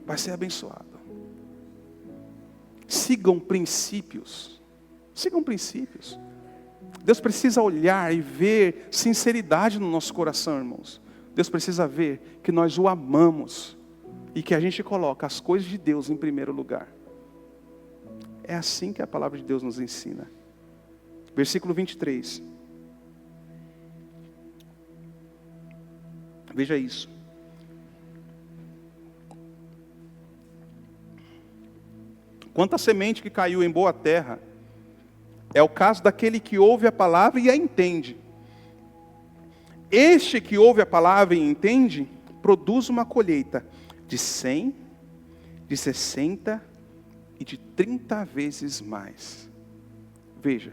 Vai ser abençoado. Sigam princípios. Sigam princípios. Deus precisa olhar e ver sinceridade no nosso coração, irmãos. Deus precisa ver que nós o amamos e que a gente coloca as coisas de Deus em primeiro lugar. É assim que a palavra de Deus nos ensina. Versículo 23. Veja isso. Quanto à semente que caiu em boa terra, é o caso daquele que ouve a palavra e a entende. Este que ouve a palavra e entende, produz uma colheita de 100, de 60 e de 30 vezes mais. Veja,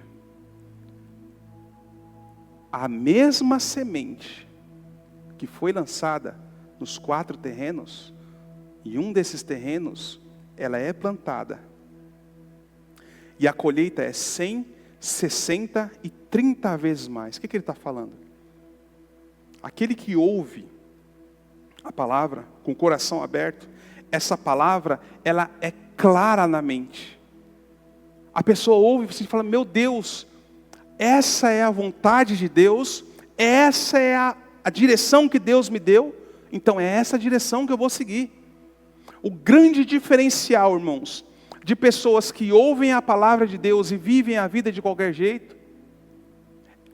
a mesma semente que foi lançada nos 4 terrenos, e um desses terrenos, ela é plantada. E a colheita é 100, 60 e 30 vezes mais. O que ele está falando? Aquele que ouve a palavra com o coração aberto, essa palavra, ela é clara na mente. A pessoa ouve e fala, meu Deus, essa é a vontade de Deus, essa é a direção que Deus me deu, então é essa direção que eu vou seguir. O grande diferencial, irmãos, de pessoas que ouvem a palavra de Deus e vivem a vida de qualquer jeito,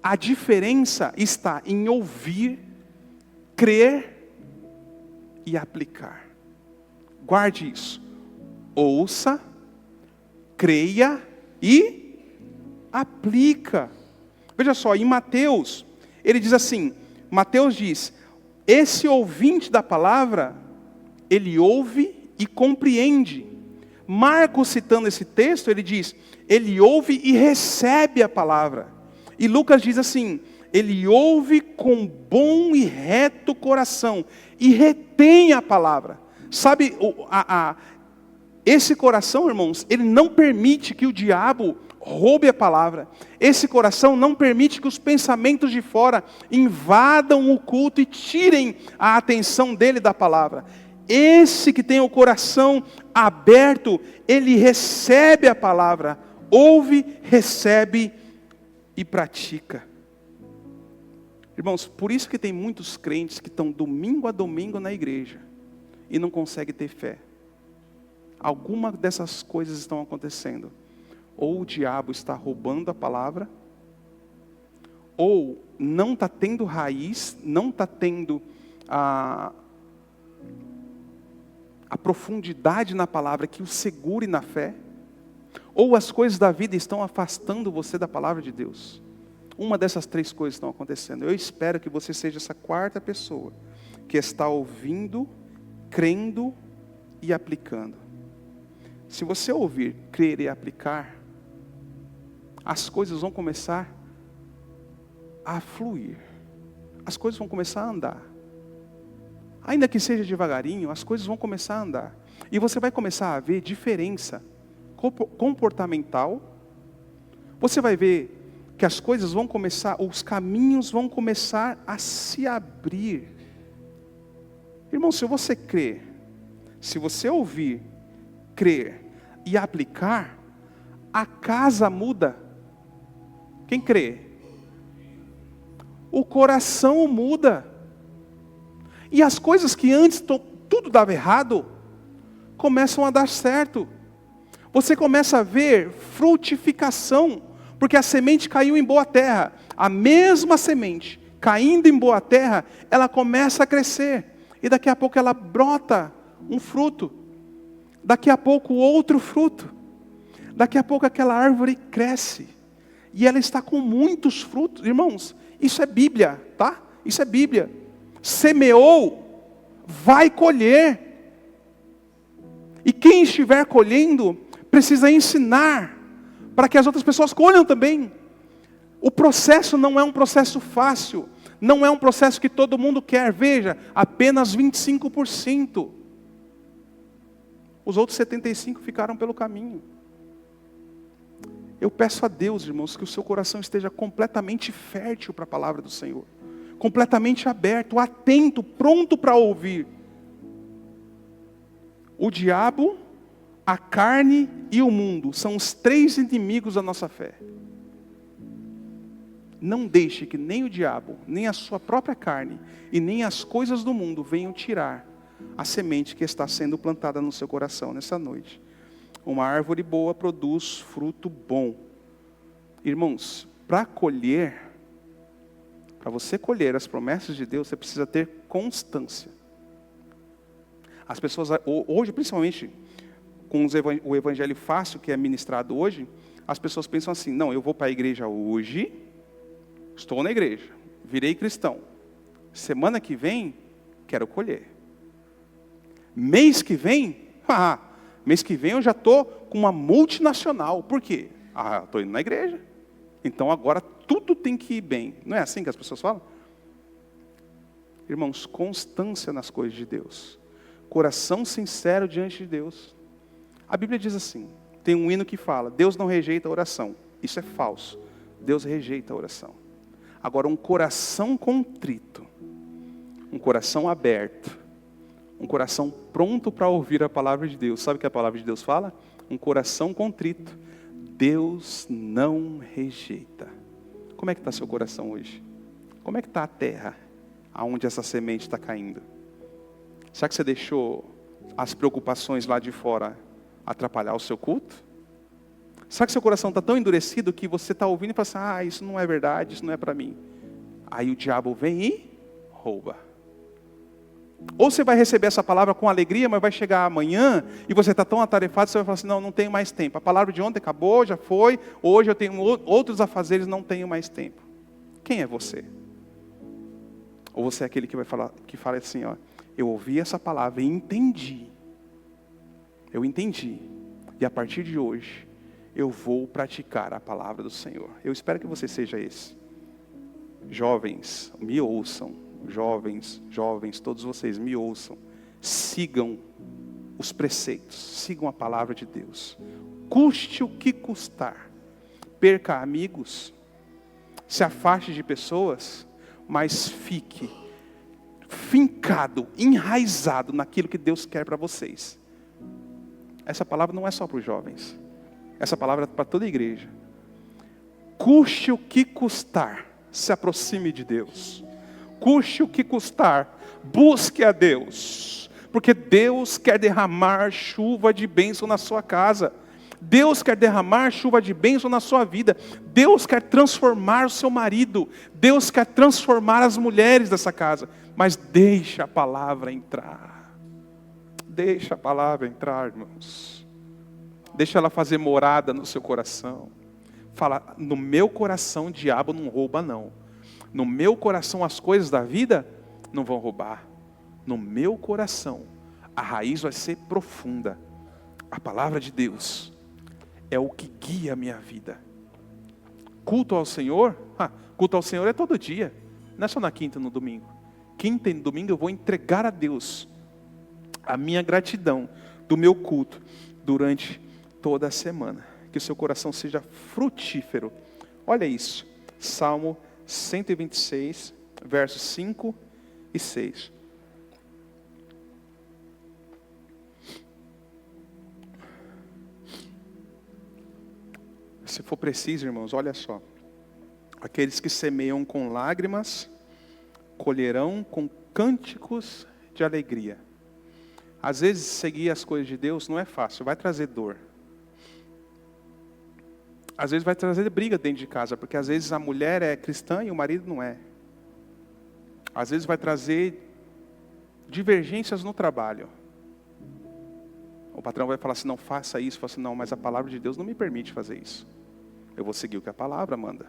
a diferença está em ouvir, crer e aplicar. Guarde isso. Ouça, creia e aplica. Veja só, em Mateus, ele diz assim, Mateus diz, esse ouvinte da palavra, ele ouve e compreende. Marcos, citando esse texto, ele diz, ele ouve e recebe a palavra. E Lucas diz assim, ele ouve com bom e reto coração e retém a palavra. Sabe, esse coração, irmãos, ele não permite que o diabo roube a palavra. Esse coração não permite que os pensamentos de fora invadam o culto e tirem a atenção dele da palavra. Esse que tem o coração aberto, ele recebe a palavra, ouve, recebe e pratica. Irmãos, por isso que tem muitos crentes que estão domingo a domingo na igreja e não conseguem ter fé. Alguma dessas coisas estão acontecendo. Ou o diabo está roubando a palavra, ou não está tendo raiz, não está tendo a profundidade na palavra que o segure na fé, ou as coisas da vida estão afastando você da palavra de Deus. Uma dessas 3 coisas estão acontecendo. Eu espero que você seja essa 4ª pessoa que está ouvindo, crendo e aplicando. Se você ouvir, crer e aplicar, as coisas vão começar a fluir. As coisas vão começar a andar. Ainda que seja devagarinho, as coisas vão começar a andar. E você vai começar a ver diferença comportamental. Você vai ver que as coisas vão começar, os caminhos vão começar a se abrir. Irmão, se você crer, se você ouvir, crer e aplicar, a casa muda. Quem crê? O coração muda. E as coisas que antes tudo dava errado, começam a dar certo. Você começa a ver frutificação, porque a semente caiu em boa terra. A mesma semente, caindo em boa terra, ela começa a crescer. E daqui a pouco ela brota um fruto. Daqui a pouco outro fruto. Daqui a pouco aquela árvore cresce. E ela está com muitos frutos. Irmãos, isso é Bíblia, tá? Isso é Bíblia. Semeou, vai colher. E quem estiver colhendo, precisa ensinar, para que as outras pessoas colham também. O processo não é um processo fácil, não é um processo que todo mundo quer. Veja, apenas 25%. Os outros 75% ficaram pelo caminho. Eu peço a Deus, irmãos, que o seu coração esteja completamente fértil para a palavra do Senhor. Completamente aberto, atento, pronto para ouvir. O diabo, a carne e o mundo são os 3 inimigos da nossa fé. Não deixe que nem o diabo, nem a sua própria carne e nem as coisas do mundo venham tirar a semente que está sendo plantada no seu coração nessa noite. Uma árvore boa produz fruto bom. Irmãos, para você colher as promessas de Deus, você precisa ter constância. As pessoas, hoje principalmente, com o evangelho fácil que é ministrado hoje, as pessoas pensam assim, não, eu vou para a igreja hoje, estou na igreja, virei cristão. Semana que vem, quero colher. Mês que vem eu já estou com uma multinacional. Por quê? Estou indo na igreja. Então agora tudo tem que ir bem. Não é assim que as pessoas falam? Irmãos, constância nas coisas de Deus. Coração sincero diante de Deus. A Bíblia diz assim, tem um hino que fala, Deus não rejeita a oração. Isso é falso. Deus rejeita a oração. Agora, um coração contrito, um coração aberto, um coração pronto para ouvir a palavra de Deus. Sabe o que a palavra de Deus fala? Um coração contrito, Deus não rejeita. Como é que está seu coração hoje? Como é que está a terra, aonde essa semente está caindo? Será que você deixou as preocupações lá de fora atrapalhar o seu culto? Será que seu coração está tão endurecido que você está ouvindo e fala assim, isso não é verdade, isso não é para mim. Aí o diabo vem e rouba. Ou você vai receber essa palavra com alegria, mas vai chegar amanhã e você está tão atarefado, você vai falar assim, não tenho mais tempo. A palavra de ontem acabou, já foi, hoje eu tenho outros afazeres, não tenho mais tempo. Quem é você? Ou você é aquele que fala assim, eu ouvi essa palavra e entendi. Eu entendi. E a partir de hoje, eu vou praticar a palavra do Senhor. Eu espero que você seja esse. Jovens, me ouçam. Jovens, todos vocês me ouçam. Sigam os preceitos. Sigam a palavra de Deus. Custe o que custar. Perca amigos. Se afaste de pessoas. Mas fique fincado, enraizado naquilo que Deus quer para vocês. Essa palavra não é só para os jovens. Essa palavra é para toda a igreja. Custe o que custar, se aproxime de Deus. Custe o que custar, busque a Deus. Porque Deus quer derramar chuva de bênção na sua casa. Deus quer derramar chuva de bênção na sua vida. Deus quer transformar o seu marido. Deus quer transformar as mulheres dessa casa. Mas deixa a palavra entrar. Deixa a palavra entrar, irmãos. Deixa ela fazer morada no seu coração. Fala, no meu coração o diabo não rouba não. No meu coração as coisas da vida não vão roubar. No meu coração a raiz vai ser profunda. A palavra de Deus é o que guia a minha vida. Culto ao Senhor? Culto ao Senhor é todo dia. Não é só na quinta e no domingo. Quinta e no domingo eu vou entregar a Deus a minha gratidão do meu culto durante toda a semana. Que o seu coração seja frutífero. Olha isso. Salmo 126, versos 5 e 6. Se for preciso, irmãos, olha só. Aqueles que semeiam com lágrimas, colherão com cânticos de alegria. Às vezes, seguir as coisas de Deus não é fácil, vai trazer dor. Às vezes vai trazer briga dentro de casa, porque às vezes a mulher é cristã e o marido não é. Às vezes vai trazer divergências no trabalho. O patrão vai falar assim, não faça isso. Fala assim, não, mas a palavra de Deus não me permite fazer isso. Eu vou seguir o que a palavra manda.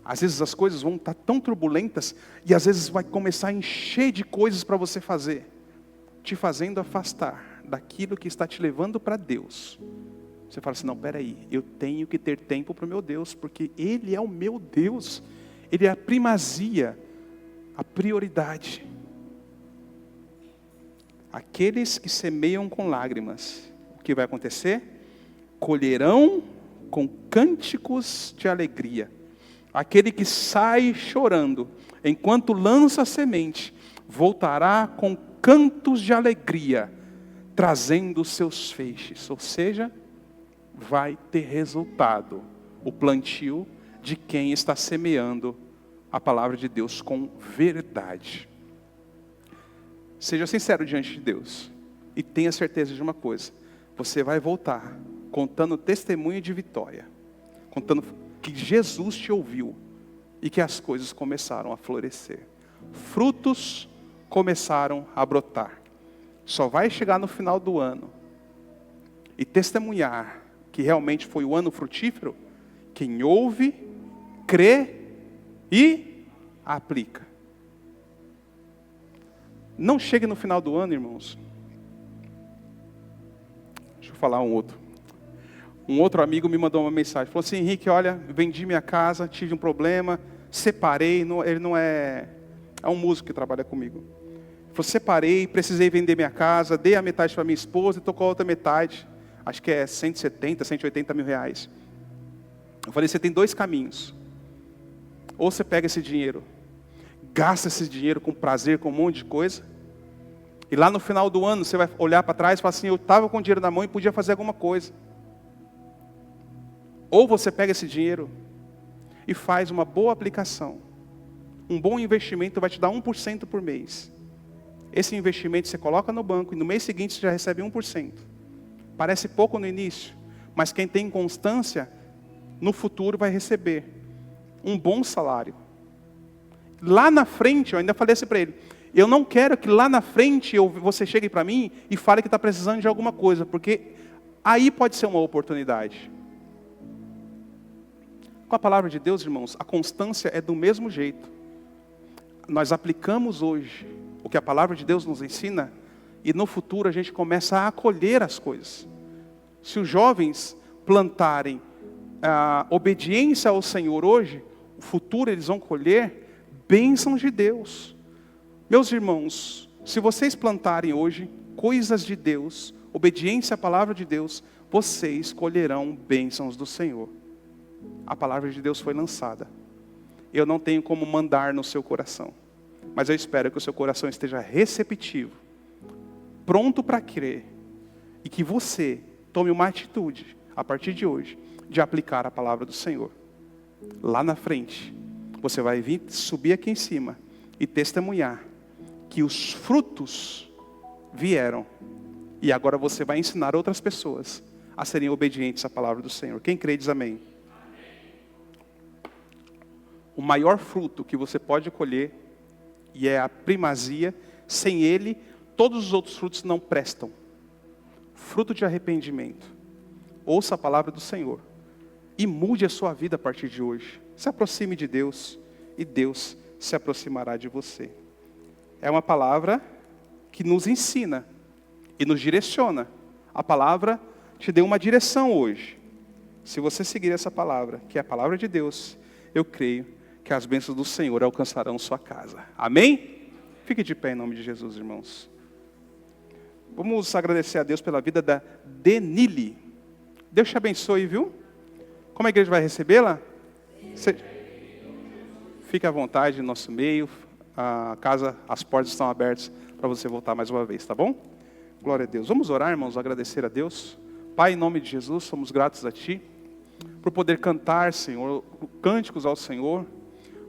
Às vezes as coisas vão estar tão turbulentas e às vezes vai começar a encher de coisas para você fazer, te fazendo afastar daquilo que está te levando para Deus. Você fala assim, não, peraí, eu tenho que ter tempo para o meu Deus, porque Ele é o meu Deus. Ele é a primazia, a prioridade. Aqueles que semeiam com lágrimas, o que vai acontecer? colherão com cânticos de alegria. Aquele que sai chorando, enquanto lança a semente, voltará com cantos de alegria, trazendo seus feixes. Ou seja, vai ter resultado o plantio de quem está semeando a palavra de Deus com verdade. Seja sincero diante de Deus e tenha certeza de uma coisa: você vai voltar contando testemunho de vitória, contando que Jesus te ouviu e que as coisas começaram a florescer. Frutos começaram a brotar. Só vai chegar no final do ano e testemunhar que realmente foi o ano frutífero quem ouve, crê e aplica. Não chegue no final do ano, irmãos. Deixa eu falar um outro. Um outro amigo me mandou uma mensagem. Falou assim: Henrique, olha, vendi minha casa, tive um problema, separei. Ele não é um músico que trabalha comigo. Ele falou: separei, precisei vender minha casa, dei a metade para minha esposa e estou com a outra metade. Acho que é 170, 180 mil reais. Eu falei: você tem dois caminhos. Ou você pega esse dinheiro, gasta esse dinheiro com prazer, com um monte de coisa, e lá no final do ano você vai olhar para trás e falar assim: eu estava com o dinheiro na mão e podia fazer alguma coisa. Ou você pega esse dinheiro e faz uma boa aplicação. Um bom investimento vai te dar 1% por mês. Esse investimento você coloca no banco e no mês seguinte você já recebe 1%. Parece pouco no início, mas quem tem constância, no futuro vai receber um bom salário. Lá na frente, eu ainda falei assim para ele: eu não quero que lá na frente você chegue para mim e fale que está precisando de alguma coisa, porque aí pode ser uma oportunidade. Com a palavra de Deus, irmãos, a constância é do mesmo jeito. Nós aplicamos hoje o que a palavra de Deus nos ensina, e no futuro a gente começa a acolher as coisas. Se os jovens plantarem a obediência ao Senhor hoje, no futuro eles vão colher bênçãos de Deus. Meus irmãos, se vocês plantarem hoje coisas de Deus, obediência à palavra de Deus, vocês colherão bênçãos do Senhor. A palavra de Deus foi lançada. Eu não tenho como mandar no seu coração, mas eu espero que o seu coração esteja receptivo, pronto para crer, e que você tome uma atitude, a partir de hoje, de aplicar a palavra do Senhor. Lá na frente, você vai vir, subir aqui em cima, e testemunhar que os frutos vieram, e agora você vai ensinar outras pessoas a serem obedientes à palavra do Senhor. Quem crê diz amém. O maior fruto que você pode colher, e é a primazia, sem ele, todos os outros frutos não prestam. Fruto de arrependimento. Ouça a palavra do Senhor e mude a sua vida a partir de hoje. Se aproxime de Deus e Deus se aproximará de você. É uma palavra que nos ensina e nos direciona. A palavra te deu uma direção hoje. Se você seguir essa palavra, que é a palavra de Deus, eu creio que as bênçãos do Senhor alcançarão sua casa. Amém? Fique de pé em nome de Jesus, irmãos. Vamos agradecer a Deus pela vida da Denile. Deus te abençoe, viu? Como a igreja vai recebê-la? Fique à vontade no nosso meio. A casa, as portas estão abertas para você voltar mais uma vez, tá bom? Glória a Deus. Vamos orar, irmãos, agradecer a Deus. Pai, em nome de Jesus, somos gratos a Ti por poder cantar, Senhor, cânticos ao Senhor,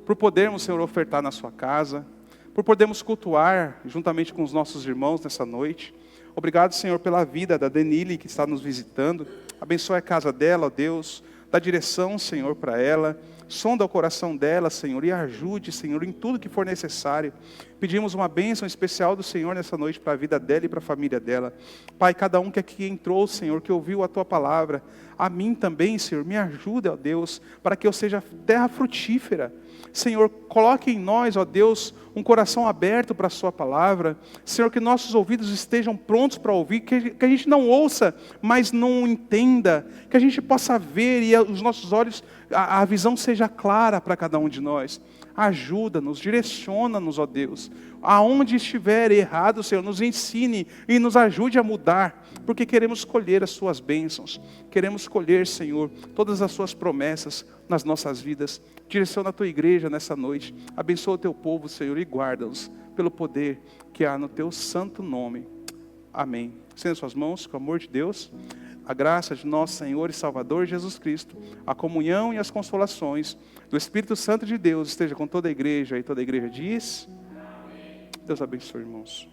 por podermos, Senhor, ofertar na sua casa, por podermos cultuar juntamente com os nossos irmãos nessa noite. Obrigado, Senhor, pela vida da Denile que está nos visitando. Abençoe a casa dela, ó Deus. Dá direção, Senhor, para ela. Sonda o coração dela, Senhor, e ajude, Senhor, em tudo que for necessário. Pedimos uma bênção especial do Senhor nessa noite para a vida dela e para a família dela. Pai, cada um que aqui entrou, Senhor, que ouviu a Tua palavra, a mim também, Senhor, me ajuda, ó Deus, para que eu seja terra frutífera. Senhor, coloque em nós, ó Deus, um coração aberto para a Sua palavra. Senhor, que nossos ouvidos estejam prontos para ouvir, que a gente não ouça, mas não entenda, que a gente possa ver e os nossos olhos, a visão seja clara para cada um de nós. Ajuda-nos, direciona-nos, ó Deus. Aonde estiver errado, Senhor, nos ensine e nos ajude a mudar, porque queremos colher as suas bênçãos. Queremos colher, Senhor, todas as suas promessas nas nossas vidas. Direciona a tua igreja nessa noite. Abençoa o teu povo, Senhor, e guarda-os pelo poder que há no teu santo nome. Amém. Estenda suas mãos, com o amor de Deus. A graça de nosso Senhor e Salvador Jesus Cristo, a comunhão e as consolações do Espírito Santo de Deus esteja com toda a igreja. E toda a igreja diz: amém. Deus abençoe, irmãos.